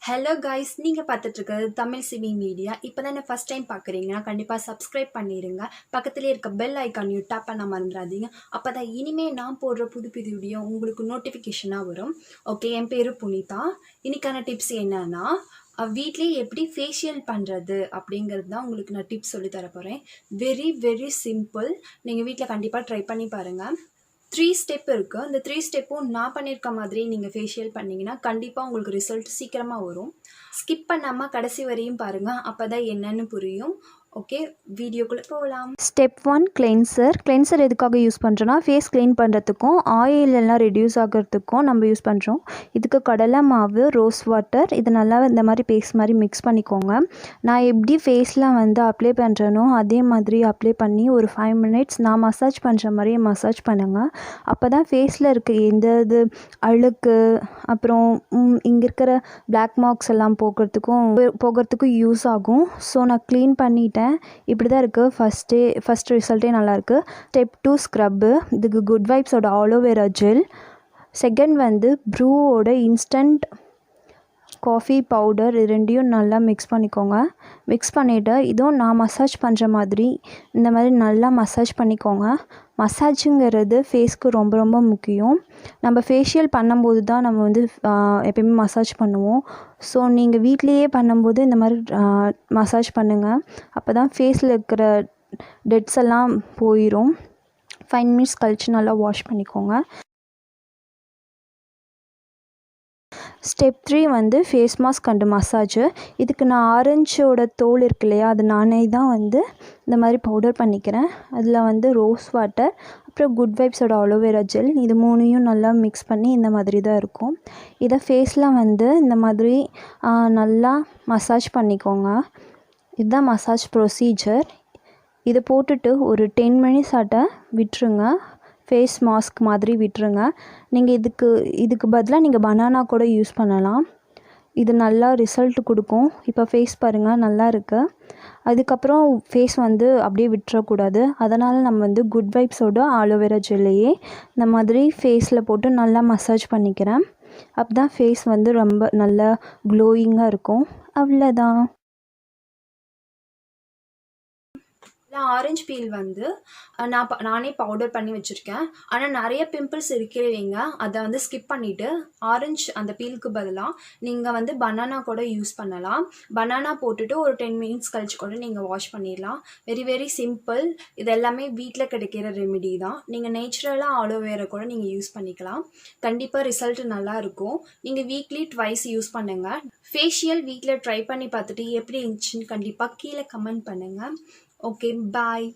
Hello guys, நீங்கள் பார்த்துட்டு இருக்கிறது தமிழ் சிவி மீடியா. இப்போ தான் என்ன ஃபஸ்ட் டைம் பார்க்குறீங்கன்னா கண்டிப்பாக சப்ஸ்கிரைப் பண்ணிடுங்க. பக்கத்துலேயே இருக்க பெல் ஐக்கானையும் டேப் பண்ண மறந்துடாதீங்க. அப்போ தான் இனிமேல் நான் போடுற புது புது வீடியோ உங்களுக்கு நோட்டிஃபிகேஷனாக வரும். ஓகே, என் பேர் புனிதா. இன்னைக்கான டிப்ஸ் என்னன்னா, வீட்லேயே எப்படி ஃபேஷியல் பண்ணுறது அப்படிங்கிறது தான் உங்களுக்கு நான் டிப்ஸ் சொல்லி தர போகிறேன். Very very simple. நீங்கள் வீட்டில் கண்டிப்பாக ட்ரை பண்ணி பாருங்கள். 3 ஸ்டெப் இருக்குது. அந்த 3 ஸ்டெப்பும் நான் பண்ணியிருக்க மாதிரி நீங்கள் ஃபேஷியல் பண்ணிங்கன்னா கண்டிப்பாக உங்களுக்கு ரிசல்ட் சீக்கிரமாக வரும். ஸ்கிப் பண்ணாமல் கடைசி வரையும் பாருங்கள், அப்போ தான் என்னென்னு புரியும். ஓகே, வீடியோக்குள்ளே போகலாம். ஸ்டெப் 1 கிளென்சர் எதுக்காக யூஸ் பண்ணுறோன்னா ஃபேஸ் க்ளீன் பண்ணுறதுக்கும் ஆயில் எல்லாம் ரெடியூஸ் ஆகிறதுக்கும் நம்ம யூஸ் பண்ணுறோம். இதுக்கு கடலை மாவு, ரோஸ் வாட்டர் இது நல்லா இந்த மாதிரி பேஸ்ட் மாதிரி மிக்ஸ் பண்ணிக்கோங்க. நான் எப்படி ஃபேஸ்லாம் அப்ளை பண்ணுறேனோ அதே மாதிரி அப்ளை பண்ணி ஒரு 5 மினிட்ஸ் நான் மசாஜ் பண்ணுற மாதிரியே மசாஜ் பண்ணுங்கள். அப்போ தான் ஃபேஸில் இருக்க எந்த இது அழுக்கு அப்புறம் இங்கே இருக்கிற பிளாக் மார்க்ஸ் எல்லாம் போகிறதுக்கும் யூஸ் ஆகும். ஸோ நான் க்ளீன் பண்ணிட்டேன். இப்படி தான் இருக்குது. ஃபஸ்ட் ரிசல்ட்டே நல்லாயிருக்கு. Step 2 scrub. இதுக்கு குட் வைப்ஸோட ஆலோவேரா ஜெல். செகண்ட் ப்ரூவோட இன்ஸ்டன்ட் காஃபி பவுடர். இது ரெண்டையும் நல்லா மிக்ஸ் பண்ணிக்கோங்க. மிக்ஸ் பண்ணிவிட்டு இதுவும் நான் மசாஜ் பண்ணுற மாதிரி இந்த மாதிரி நல்லா மசாஜ் பண்ணிக்கோங்க. மசாஜுங்கிறது ஃபேஸ்க்கு ரொம்ப ரொம்ப முக்கியம். நம்ம ஃபேஷியல் பண்ணும்போது தான் நம்ம எப்பயுமே மசாஜ் பண்ணுவோம். ஸோ நீங்கள் வீட்லேயே பண்ணும்போது இந்த மாதிரி மசாஜ் பண்ணுங்கள். அப்போ தான் ஃபேஸில் இருக்கிற டெட்ஸ் எல்லாம் போயிடும். 5 மினிட்ஸ் கழித்து நல்லா வாஷ் பண்ணிக்கோங்க. Step 3 face mask and massage. இதுக்கு நான் ஆரஞ்சோட தோல் இருக்கு இல்லையா, அது நானே தான் இந்த மாதிரி பவுடர் பண்ணிக்கிறேன். அதில் ரோஸ் வாட்டர் அப்புறம் குட் வைப்ஸோட அலோவேரா ஜெல் இது 3யும் நல்லா மிக்ஸ் பண்ணி இந்த மாதிரி தான் இருக்கும். இதை ஃபேஸில் இந்த மாதிரி நல்லா மசாஜ் பண்ணிக்கோங்க. இதுதான் மசாஜ் ப்ரொசீஜர். இதை போட்டுட்டு ஒரு 10 மினிட்ஸ் விட்டுருங்க. ஃபேஸ் மாஸ்க் மாதிரி விட்டுருங்க. நீங்கள் இதுக்கு பதிலாக நீங்கள் பனானா கூட யூஸ் பண்ணலாம். இது நல்லா ரிசல்ட் கொடுக்கும். இப்போ ஃபேஸ் பாருங்கள், நல்லா இருக்குது. அதுக்கப்புறம் ஃபேஸ் அப்படியே விட்டுறக்கூடாது. அதனால் நம்ம குட் வைப்ஸோட ஆலோவேரா ஜெல்லையே இந்த மாதிரி ஃபேஸில் போட்டு நல்லா மசாஜ் பண்ணிக்கிறேன். அப்போ தான் ஃபேஸ் ரொம்ப நல்லா க்ளோயிங்காக இருக்கும். அவ்வளோதான். ஆரஞ்சு பீல் நானே பவுடர் பண்ணி வச்சுருக்கேன். ஆனால் நிறைய பிம்பிள்ஸ் இருக்கிறவங்க அதை ஸ்கிப் பண்ணிவிட்டு ஆரஞ்சு அந்த பீலுக்கு பதிலாக நீங்கள் பனானா கூட யூஸ் பண்ணலாம். பனானா போட்டுட்டு ஒரு 10 மினிட்ஸ் கழிச்சு கூட நீங்கள் வாஷ் பண்ணிடலாம். Very very simple. இது எல்லாமே வீட்டில் கிடைக்கிற ரெமிடி தான். நீங்கள் நேச்சுரலாக ஆலோவேரா கூட நீங்கள் யூஸ் பண்ணிக்கலாம். கண்டிப்பாக ரிசல்ட் நல்லா இருக்கும். நீங்கள் வீக்லி ட்வைஸ் யூஸ் பண்ணுங்கள். ஃபேஷியல் வீட்டில் ட்ரை பண்ணி பார்த்துட்டு எப்படி இருந்துச்சுன்னு கண்டிப்பாக கீழே கமெண்ட் பண்ணுங்கள். Okay, bye.